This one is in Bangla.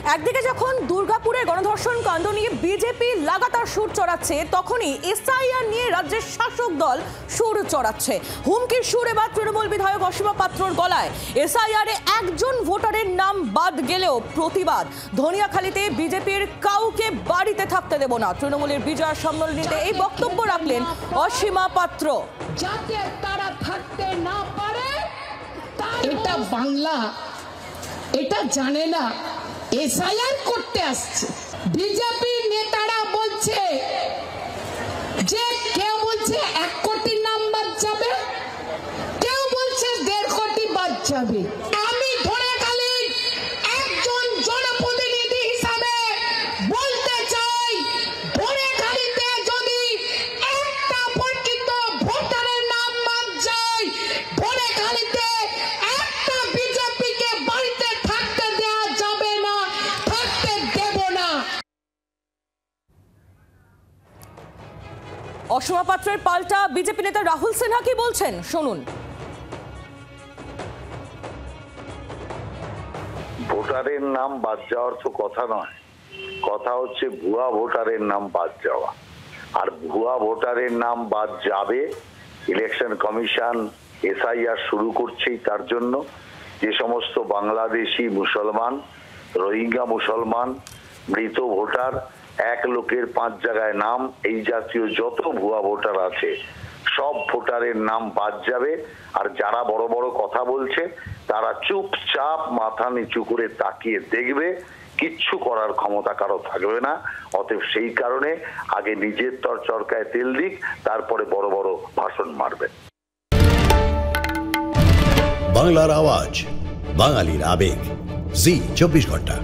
একদিকে যখন দুর্গাপুরে গণধর্ষণ কাণ্ড নিয়ে বিজেপি লাগাতার সুর চড়াচ্ছে, তখনই এসআইআর নিয়ে রাজ্যের শাসক দল সুর চড়াচ্ছে। হুমকির সুর এবার তৃণমূল বিধায়ক অসীমা পাত্রর গলায়। এসআইআরে একজন ভোটারের নাম বাদ গেলেও প্রতিবাদ। ধনিয়াখালীতে বিজেপির কাউকে বাড়িতে থাকতে দেব না, তৃণমূলের বিজয় সম্মেলনীতে এই বক্তব্য রাখলেন অসীমা পাত্র। যাতে তারা থাকতে না পারে, এটা বাংলা, এটা জানে না এসআইআর করতে আসছে। বিজেপি নেতারা বলছে যে কেউ বলছে 1 কোটি নাম বাদ যাবে, কেউ বলছে 1.5 কোটি বাদ যাবে। আমি ধনেখালীর একজন জনপ্রতিনিধি হিসাবে বলতে চাই, ধনেখালীতে যদি একটা পরিচিত ভোটারের নাম বাদ যায়, ধনেখালীতে একটা বিজেপিকে বাড়িতে থাকতে দেওয়া যাবে না, থাকতে দেব না। অসীমা পাত্রের পাল্টা বিজেপি নেতা রাহুল সিনহা কি বলছেন, শুনুন। ভোটারের নাম বাদ যাওয়ার তো কথা নয়, কথা হচ্ছে ভুয়া ভোটারের নাম বাদ যাওয়া। আর ভুয়া ভোটারের নাম বাদ যাবে, ইলেকশন কমিশন এসআইআর শুরু করছেই তার জন্য। যে সমস্ত বাংলাদেশি মুসলমান, রোহিঙ্গা মুসলমান, মৃত ভোটার, 1 লোকের 5 জায়গায় নাম, এই জাতীয় যত ভুয়া ভোটার আছে সব ভোটারের নাম বাদ যাবে। আর যারা বড় বড় কথা বলছে তারা চুপচাপ মাথা নিচু করে তাকিয়ে দেখবে, কিচ্ছু করার ক্ষমতা কারো থাকবে না। অতএব সেই কারণে আগে নিজের চরকায় তেল দিক, তারপরে বড় বড় ভাষণ মারবেন। বাংলার আওয়াজ, বাঙালির আবেগ, জি 24 ঘন্টা।